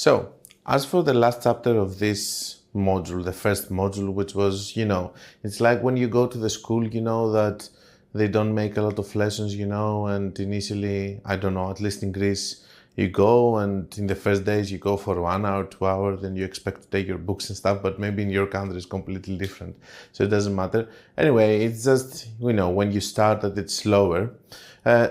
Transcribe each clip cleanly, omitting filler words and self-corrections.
So, as for the last chapter of this module, the first module, which was, it's like when you go to the school, that they don't make a lot of lessons, and initially, I don't know, at least in Greece, you go and in the first days you go for 1 hour, 2 hours, then you expect to take your books and stuff, but maybe in your country it's completely different. So it doesn't matter. Anyway, it's just, when you start that it's slower.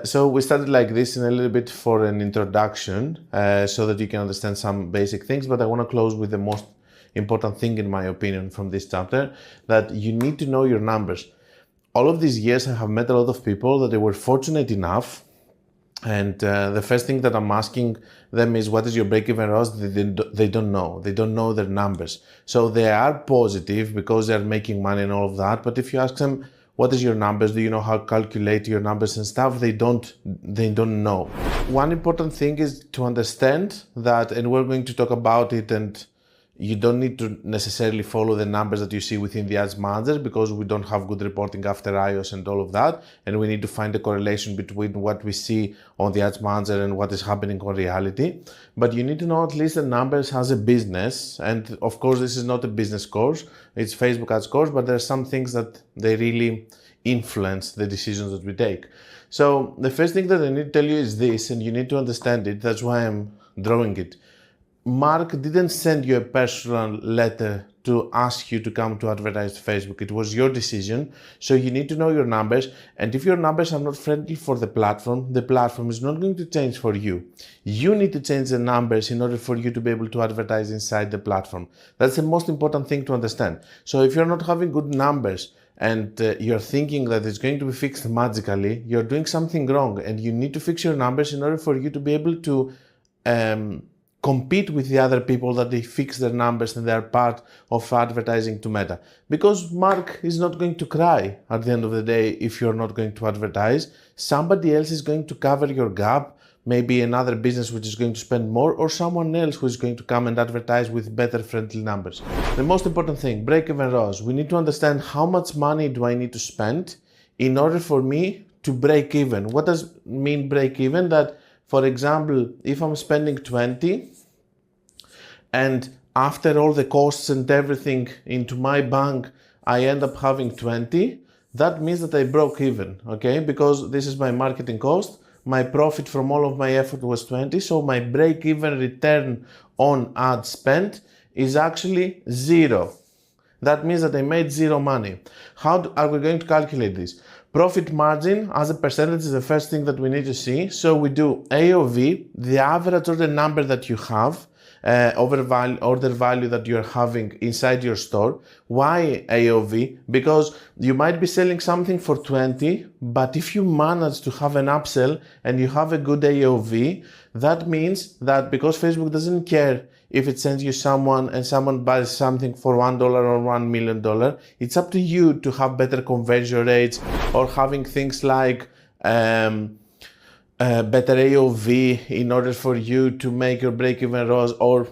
So we started like this in a little bit for an introduction, so that you can understand some basic things, but I want to close with the most important thing, in my opinion, from this chapter, that you need to know your numbers. All of these years I have met a lot of people that they were fortunate enough, and the first thing that I'm asking them is, what is your break-even ROAS? They don't know. They don't know their numbers. So they are positive because they're making money and all of that. But if you ask them, what is your numbers? Do you know how to calculate your numbers and stuff? They don't know. One important thing is to understand that, and we're going to talk about it, and you don't need to necessarily follow the numbers that you see within the Ads Manager, because we don't have good reporting after iOS and all of that. And we need to find a correlation between what we see on the Ads Manager and what is happening on reality. But you need to know at least the numbers as a business. And of course, this is not a business course. It's Facebook Ads course, but there are some things that they really influence the decisions that we take. So the first thing that I need to tell you is this, and you need to understand it. That's why I'm drawing it. Mark didn't send you a personal letter to ask you to come to advertise Facebook. It was your decision. So you need to know your numbers. And if your numbers are not friendly for the platform is not going to change for you. You need to change the numbers in order for you to be able to advertise inside the platform. That's the most important thing to understand. So if you're not having good numbers and you're thinking that it's going to be fixed magically, you're doing something wrong, and you need to fix your numbers in order for you to be able to compete with the other people that they fix their numbers and they're part of advertising to Meta. Because Mark is not going to cry at the end of the day if you're not going to advertise. Somebody else is going to cover your gap, maybe another business which is going to spend more, or someone else who is going to come and advertise with better friendly numbers. The most important thing, break-even ROAS. We need to understand how much money do I need to spend in order for me to break even. What does mean break even? That, for example, if I'm spending 20 and after all the costs and everything into my bank, I end up having 20, that means that I broke even, okay? Because this is my marketing cost. My profit from all of my effort was 20, so my break-even return on ad spend is actually 0. That means that I made 0 money. How are we going to calculate this? Profit margin as a percentage is the first thing that we need to see. So we do AOV, the average order number that you have, order value that you're having inside your store. Why AOV? Because you might be selling something for 20, but if you manage to have an upsell and you have a good AOV, that means that because Facebook doesn't care if it sends you someone and someone buys something for $1 or $1 million, it's up to you to have better conversion rates, or having things like better AOV in order for you to make your break-even ROAS, or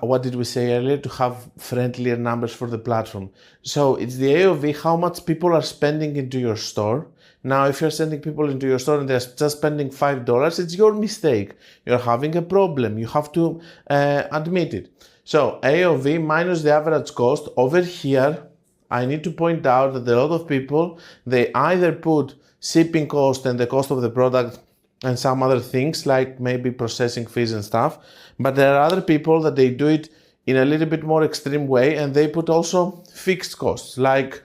what did we say earlier, to have friendlier numbers for the platform. So it's the AOV, how much people are spending into your store. Now, if you're sending people into your store and they're just spending $5, it's your mistake. You're having a problem. You have to admit it. So AOV minus the average cost. Over here, I need to point out that a lot of people, they either put shipping cost and the cost of the product and some other things like maybe processing fees and stuff. But there are other people that they do it in a little bit more extreme way, and they put also fixed costs, like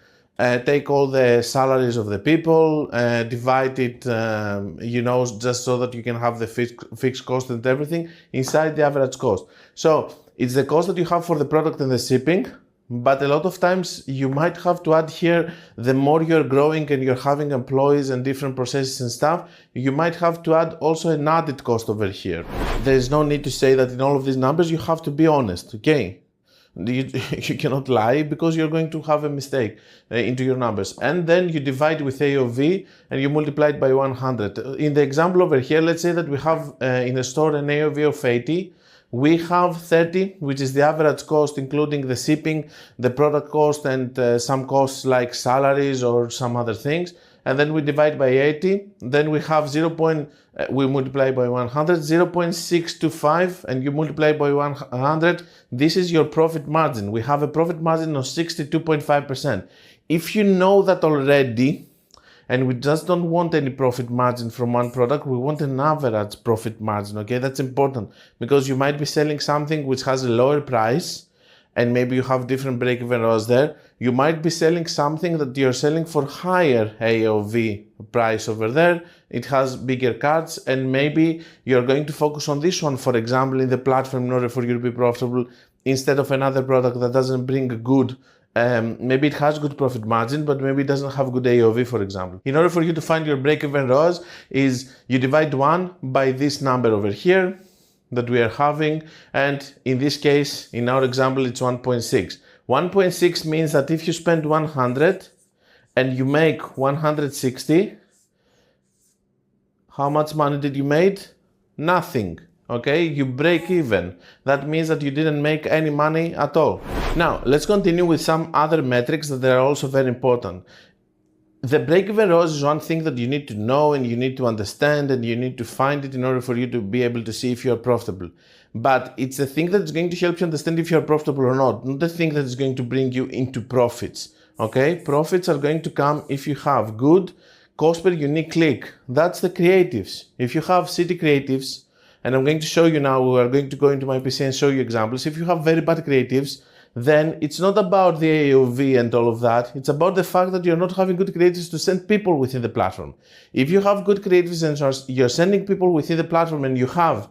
take all the salaries of the people, divide it, just so that you can have the fixed cost and everything inside the average cost. So it's the cost that you have for the product and the shipping, but a lot of times you might have to add here, the more you're growing and you're having employees and different processes and stuff, you might have to add also an added cost over here. There is no need to say that in all of these numbers you have to be honest, okay? You cannot lie, because you're going to have a mistake into your numbers. And then you divide with AOV and you multiply it by 100. In the example over here, let's say that we have in a store an AOV of 80. We have 30, which is the average cost, including the shipping, the product cost, and some costs like salaries or some other things. and then we divide by 80, then we have we multiply by 100, 0.625, and you multiply by 100. This is your profit margin. We have a profit margin of 62.5%. If you know that already, and we just don't want any profit margin from one product, we want an average profit margin, okay? That's important because you might be selling something which has a lower price, and maybe you have different break-even ROAS there. You might be selling something that you're selling for higher AOV price over there. It has bigger cards, and maybe you're going to focus on this one, for example, in the platform in order for you to be profitable, instead of another product that doesn't bring good, maybe it has good profit margin, but maybe it doesn't have good AOV, for example. In order for you to find your break-even ROAS, is you divide 1 by this number over here that we are having, and in this case, in our example, it's 1.6. 1.6 means that if you spend 100 and you make 160, how much money did you make? Nothing. Okay, you break even. That means that you didn't make any money at all. Now, let's continue with some other metrics that are also very important. The break-even ROAS is one thing that you need to know and you need to understand and you need to find it in order for you to be able to see if you are profitable. But it's the thing that is going to help you understand if you are profitable or not the thing that is going to bring you into profits. Okay, profits are going to come if you have good cost per unique click. That's the creatives. If you have city creatives, and I'm going to show you now, we are going to go into my PC and show you examples. If you have very bad creatives, then it's not about the AOV and all of that. It's about the fact that you're not having good creatives to send people within the platform. If you have good creatives and you're sending people within the platform and you have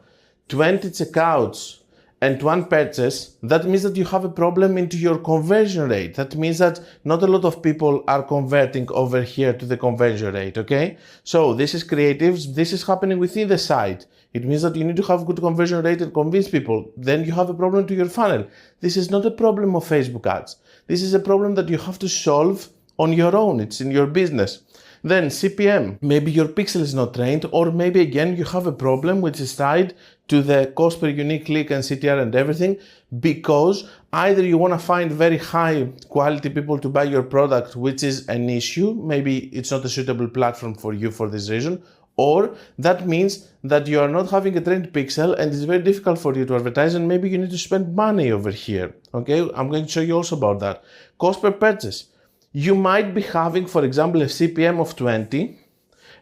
20 checkouts and 1 purchase, that means that you have a problem into your conversion rate. That means that not a lot of people are converting over here to the conversion rate, okay? So this is creatives, this is happening within the site. It means that you need to have good conversion rate and convince people. Then you have a problem to your funnel. This is not a problem of Facebook ads. This is a problem that you have to solve on your own. It's in your business. Then CPM, maybe your pixel is not trained, or maybe again you have a problem which is tied to the cost per unique click and CTR and everything, because either you want to find very high quality people to buy your product, which is an issue, maybe it's not a suitable platform for you for this reason, or that means that you are not having a trained pixel and it's very difficult for you to advertise, and maybe you need to spend money over here. Okay, I'm going to show you also about that. Cost per purchase. You might be having, for example, a CPM of 20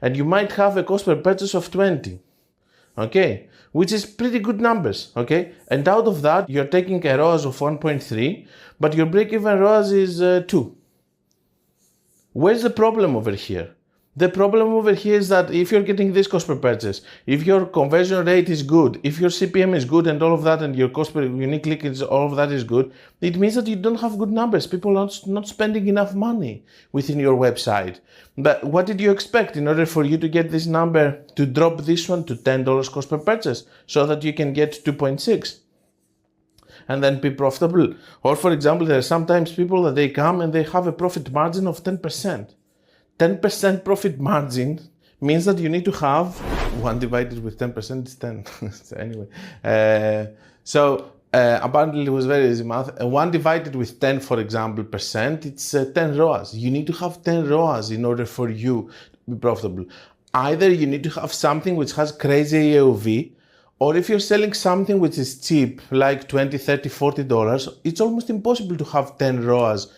and you might have a cost per purchase of 20. Okay, which is pretty good numbers. Okay, and out of that, you're taking a ROAS of 1.3, but your break-even ROAS is 2. Where's the problem over here? The problem over here is that if you're getting this cost per purchase, if your conversion rate is good, if your CPM is good and all of that, and your cost per unique click is all of that is good, it means that you don't have good numbers. People are not spending enough money within your website. But what did you expect in order for you to get this number to drop this one to $10 cost per purchase so that you can get 2.6? And then be profitable? Or for example, there are sometimes people that they come and they have a profit margin of 10%. 10% profit margin means that you need to have 1 divided with 10% is 10. Anyway, apparently it was very easy math. 1 divided with 10, for example, percent, it's 10 ROAS. You need to have 10 ROAS in order for you to be profitable. Either you need to have something which has crazy AOV, or if you're selling something which is cheap, like $20, $30, $40, it's almost impossible to have 10 ROAS,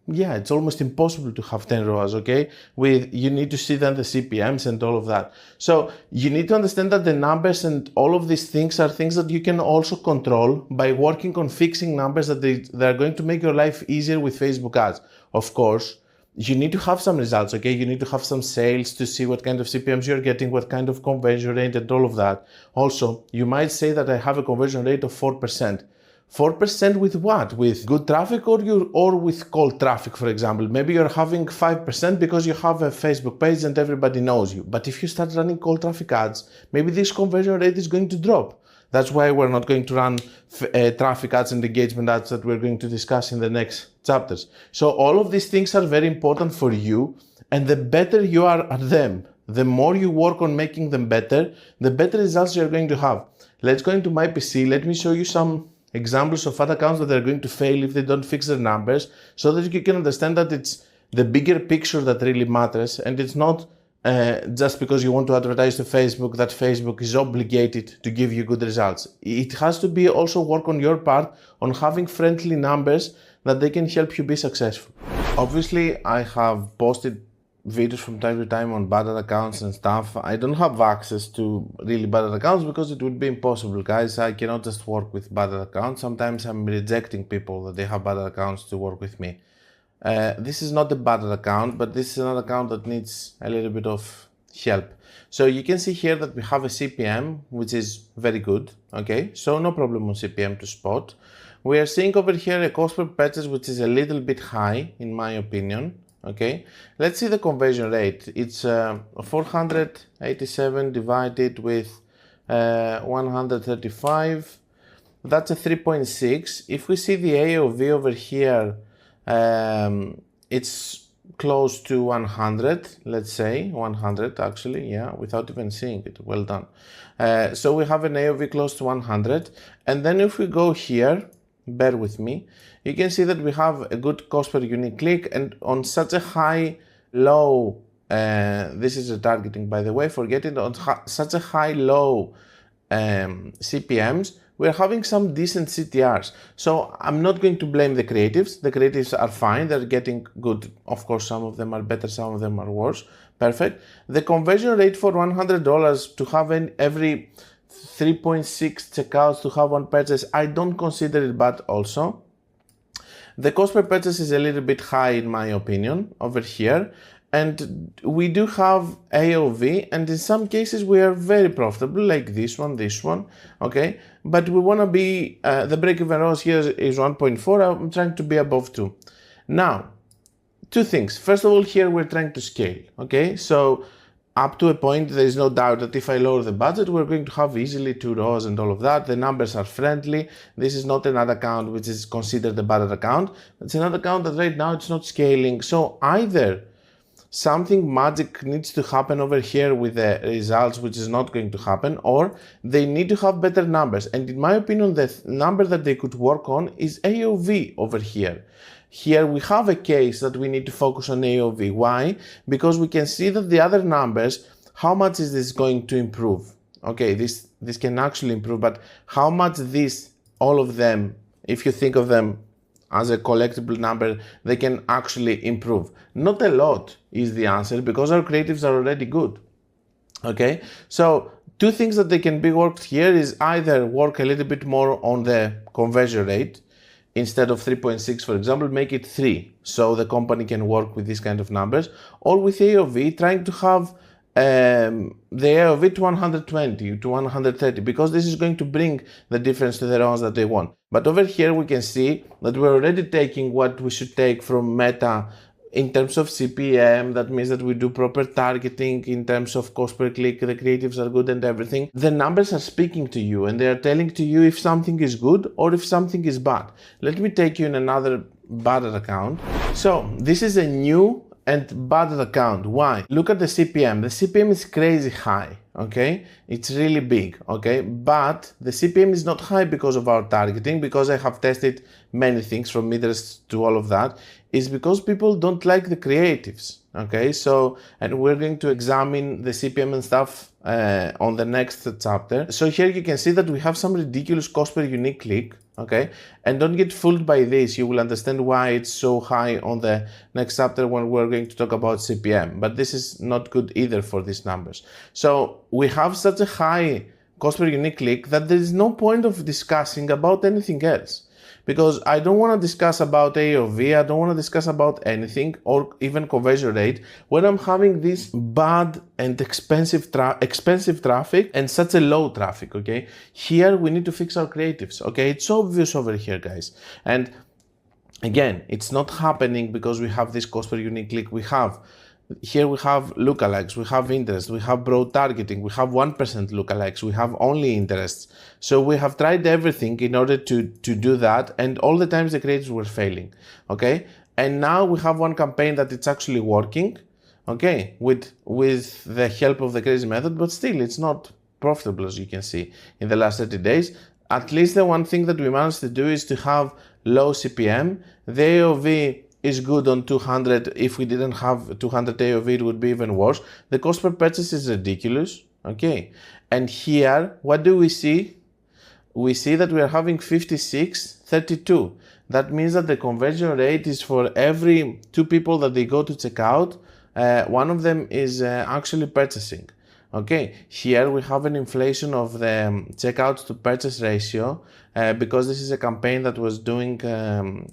it's almost impossible to have 10 ROAS, okay? You need to see then the CPMs and all of that. So you need to understand that the numbers and all of these things are things that you can also control by working on fixing numbers that they are going to make your life easier with Facebook ads. Of course, you need to have some results, okay? You need to have some sales to see what kind of CPMs you're getting, what kind of conversion rate and all of that. Also, you might say that I have a conversion rate of 4%. 4% with what? With good traffic or with cold traffic, for example. Maybe you're having 5% because you have a Facebook page and everybody knows you. But if you start running cold traffic ads, maybe this conversion rate is going to drop. That's why we're not going to run traffic ads and engagement ads that we're going to discuss in the next chapters. So all of these things are very important for you, and the better you are at them, the more you work on making them better, the better results you're going to have. Let's go into my PC. Let me show you some examples of ad accounts that are going to fail if they don't fix their numbers, so that you can understand that it's the bigger picture that really matters, and it's not just because you want to advertise to Facebook that Facebook is obligated to give you good results. It has to be also work on your part on having friendly numbers that they can help you be successful. Obviously, I have posted videos from time to time on bad accounts and stuff. I don't have access to really bad accounts because it would be impossible, guys. I cannot just work with bad accounts. Sometimes I'm rejecting people that they have bad accounts to work with me. This is not a bad account, but this is an account that needs a little bit of help. So you can see here that we have a CPM, which is very good. Okay, so no problem on CPM to spot. We are seeing over here a cost per purchase, which is a little bit high, in my opinion. Okay, let's see the conversion rate. It's 487 divided with 135. That's a 3.6. If we see the AOV over here, it's close to 100, let's say 100 actually, yeah, without even seeing it. Well done. So we have an AOV close to 100, and then if we go here, bear with me, you can see that we have a good cost per unique click, and on such a high low, this is a targeting by the way, forget it, on such a high low CPMs, we're having some decent CTRs. So I'm not going to blame the creatives. The creatives are fine, they're getting good. Of course, some of them are better, some of them are worse. Perfect. The conversion rate for $100 to have every 3.6 checkouts to have one purchase, I don't consider it bad also. The cost per purchase is a little bit high in my opinion over here, and we do have AOV, and in some cases we are very profitable, like this one, okay? But we want to be, the break-even ROAS here is 1.4, I'm trying to be above 2. Now, two things. First of all, here we're trying to scale, okay? So up to a point, there is no doubt that if I lower the budget, we're going to have easily 2 ROAS and all of that. The numbers are friendly. This is not another account which is considered a bad account. It's another account that right now it's not scaling. So either something magic needs to happen over here with the results, which is not going to happen, or they need to have better numbers. And in my opinion, the number that they could work on is AOV over here. Here we have a case that we need to focus on AOV. Why? Because we can see that the other numbers, how much is this going to improve? Okay, this can actually improve, but how much all of them, if you think of them as a collectible number, they can actually improve? Not a lot is the answer, because our creatives are already good. Okay, so two things that they can be worked here is either work a little bit more on the conversion rate. Instead of 3.6, for example, make it 3, so the company can work with these kind of numbers, or with AOV, trying to have the AOV to 120, to 130, because this is going to bring the difference to the rounds that they want. But over here, we can see that we're already taking what we should take from Meta in terms of CPM. That means that we do proper targeting in terms of cost per click, the creatives are good and everything. The numbers are speaking to you and they are telling to you if something is good or if something is bad. Let me take you in another bad account. So this is a new and bad account. Why? Look at the CPM. The CPM is crazy high, okay? It's really big, okay? But the CPM is not high because of our targeting, because I have tested many things from meters to all of that, is because people don't like the creatives, okay? So, and we're going to examine the CPM and stuff on the next chapter. So here you can see that we have some ridiculous cost per unique click, okay? And don't get fooled by this. You will understand why it's so high on the next chapter when we're going to talk about CPM. But this is not good either for these numbers. So we have such a high cost per unique click that there is no point of discussing about anything else. Because I don't want to discuss about AOV, I don't want to discuss about anything, or even conversion rate, when I'm having this bad and expensive traffic and such a low traffic, okay? Here we need to fix our creatives, okay? It's obvious over here, guys. And again, it's not happening because we have this cost per unique click. Here we have lookalikes, we have interest, we have broad targeting, we have 1% lookalikes, we have only interests. So we have tried everything in order to do that, and all the times the creatives were failing, okay? And now we have one campaign that it's actually working, okay, with the help of the crazy method, but still it's not profitable, as you can see, in the last 30 days. At least the one thing that we managed to do is to have low CPM, the AOV is good on 200. If we didn't have 200 AOV, it would be even worse. The cost per purchase is ridiculous, okay? And here, what do we see? We see that we are having 56, 32. That means that the conversion rate is for every 2 people that they go to check out, one of them is actually purchasing. Okay, here we have an inflation of the checkout to purchase ratio because this is a campaign that was doing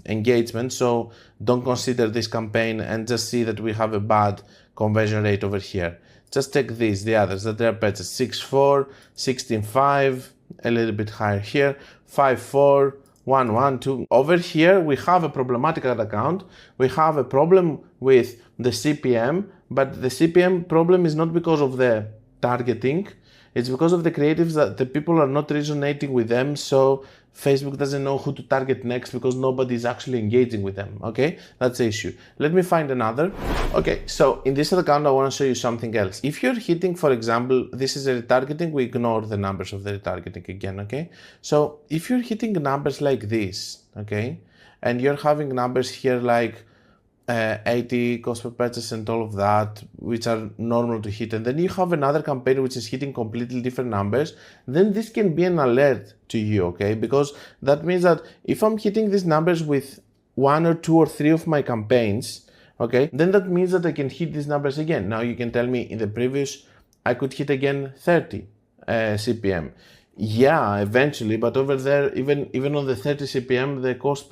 engagement. So don't consider this campaign and just see that we have a bad conversion rate over here. Just take these, the others that are purchased: 6.4, 16.5, a little bit higher here, 5.4, 1.1.2. Over here we have a problematic ad account. We have a problem with the CPM, but the CPM problem is not because of the targeting, it's because of the creatives that the people are not resonating with them, so Facebook doesn't know who to target next because nobody is actually engaging with them. Okay, that's the issue. Let me find another. Okay, so in this account I want to show you something else. If you're hitting, for example, this is a retargeting, we ignore the numbers of the retargeting again. Okay, so if you're hitting numbers like this, okay, and you're having numbers here like 80 cost per purchase and all of that, which are normal to hit, and then you have another campaign which is hitting completely different numbers, then this can be an alert to you, okay? Because that means that if I'm hitting these numbers with 1 or 2 or 3 of my campaigns, okay, then that means that I can hit these numbers again. Now you can tell me in the previous I could hit again 30 CPM. Yeah, eventually, but over there, even on the 30 CPM, the cost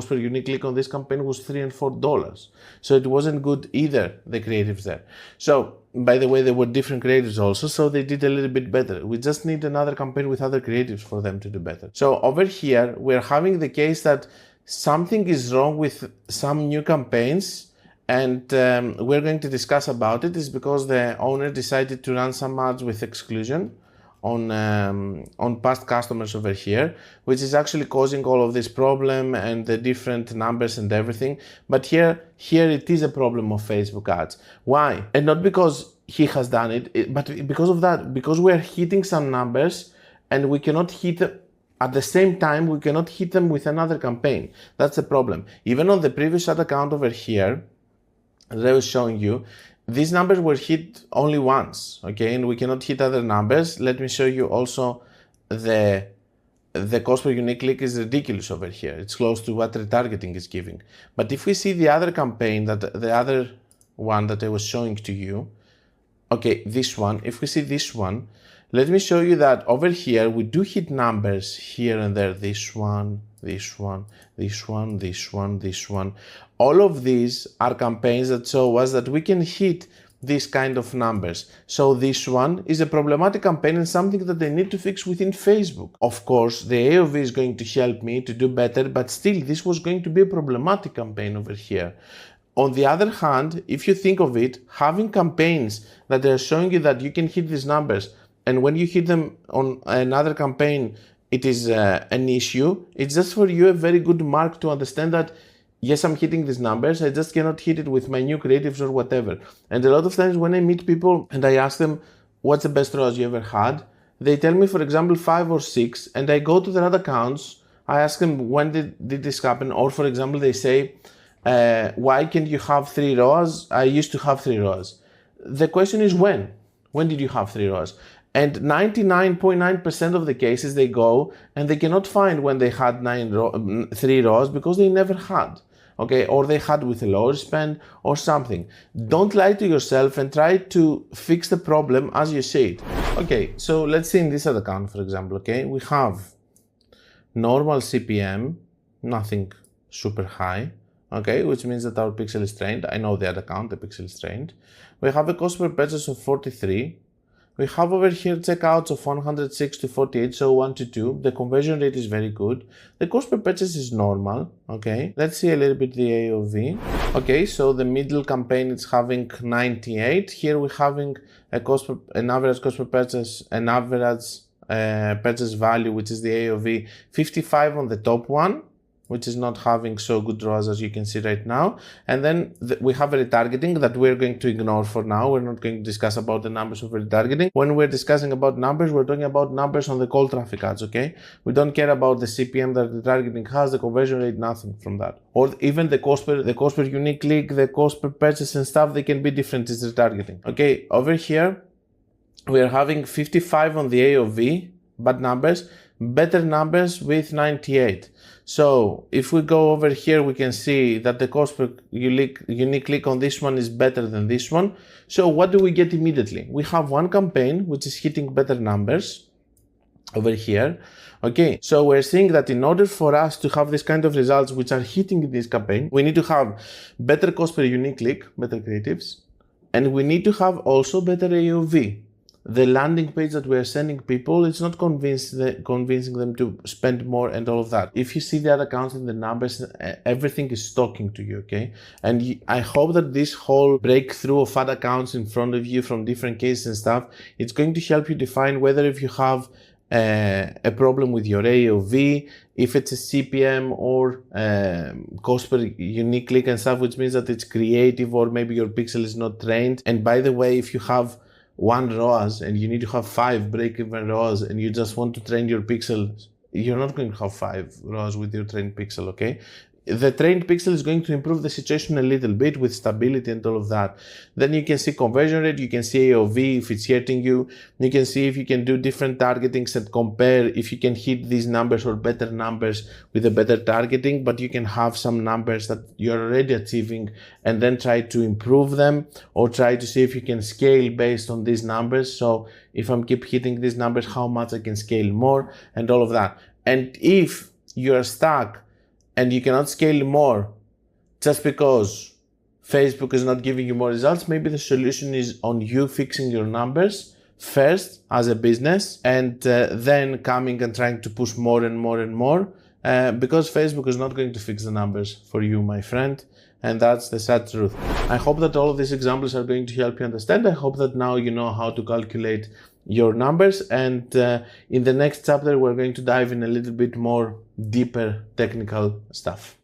per unique click on this campaign was $3 and $4. So it wasn't good either, the creatives there. So, by the way, there were different creatives also, so they did a little bit better. We just need another campaign with other creatives for them to do better. So over here, we're having the case that something is wrong with some new campaigns, and we're going to discuss about it. Is because the owner decided to run some ads with exclusion on past customers over here, which is actually causing all of this problem and the different numbers and everything. But here it is a problem of Facebook ads. Why? And not because he has done it, but because of that, because we're hitting some numbers and we cannot hit them at the same time, we cannot hit them with another campaign. That's the problem. Even on the previous ad account over here, as I was showing you, these numbers were hit only once, okay, and we cannot hit other numbers. Let me show you also the cost per unique click is ridiculous over here. It's close to what retargeting is giving. But if we see the other campaign, the other one that I was showing to you, okay, this one, if we see this one, let me show you that over here we do hit numbers here and there, this one, this one, this one, this one, this one. All of these are campaigns that show us that we can hit these kind of numbers. So this one is a problematic campaign and something that they need to fix within Facebook. Of course, the AOV is going to help me to do better, but still this was going to be a problematic campaign over here. On the other hand, if you think of it, having campaigns that are showing you that you can hit these numbers, and when you hit them on another campaign, it is an issue, it's just for you a very good mark to understand that yes, I'm hitting these numbers, I just cannot hit it with my new creatives or whatever. And a lot of times when I meet people and I ask them, what's the best ROAS you ever had? They tell me, for example, 5 or 6, and I go to their other accounts, I ask them, when did this happen? Or for example, they say, why can't you have 3 ROAS? I used to have 3 ROAS. The question is when? When did you have 3 ROAS? And 99.9% of the cases they go and they cannot find when they had 3 ROAS because they never had. Okay, or they had with a lower spend or something. Don't lie to yourself and try to fix the problem as you see it. Okay, so let's see in this ad account, for example, okay, we have normal CPM, nothing super high, okay, which means that our pixel is trained. I know the ad account, the pixel is trained. We have a cost per purchase of 43. We have over here checkouts of 106 to 48, so 1 to 2. The conversion rate is very good. The cost per purchase is normal, okay. Let's see a little bit the AOV. Okay, so the middle campaign is having 98. Here we're having an average cost per purchase, an average purchase value, which is the AOV, 55 on the top one. which is not having so good ROAS as you can see right now. And then we have a retargeting that we're going to ignore for now. We're not going to discuss about the numbers of retargeting. When we're discussing about numbers, we're talking about numbers on the cold traffic ads, okay? We don't care about the CPM that the retargeting has, the conversion rate, nothing from that. Or even the cost per unique click, the cost per purchase and stuff, they can be different. It's retargeting. Okay, over here, we are having 55 on the AOV, bad numbers, better numbers with 98. So if we go over here, we can see that the cost per unique click on this one is better than this one. So what do we get immediately? We have one campaign which is hitting better numbers over here. Okay, so we're seeing that in order for us to have this kind of results which are hitting in this campaign, we need to have better cost per unique click, better creatives, and we need to have also better AOV. The landing page that we are sending people, it's not convincing them to spend more and all of that. If you see the other accounts and the numbers, everything is talking to you, okay? And I hope that this whole breakthrough of ad accounts in front of you from different cases and stuff, it's going to help you define whether if you have a problem with your AOV, if it's a CPM or cost per unique click and stuff, which means that it's creative or maybe your pixel is not trained. And by the way, if you have one ROAS and you need to have 5 break-even ROAS and you just want to train your pixel, you're not going to have 5 ROAS with your trained pixel, okay? The trained pixel is going to improve the situation a little bit with stability and all of that. Then you can see conversion rate, you can see AOV if it's hurting you. You can see if you can do different targetings and compare if you can hit these numbers or better numbers with a better targeting, but you can have some numbers that you're already achieving and then try to improve them or try to see if you can scale based on these numbers. So if I'm keep hitting these numbers, how much I can scale more and all of that. And if you're stuck and you cannot scale more just because Facebook is not giving you more results, maybe the solution is on you fixing your numbers first as a business and then coming and trying to push more and more and more because Facebook is not going to fix the numbers for you, my friend. And that's the sad truth. I hope that all of these examples are going to help you understand. I hope that now you know how to calculate your numbers, and in the next chapter we're going to dive in a little bit more deeper technical stuff.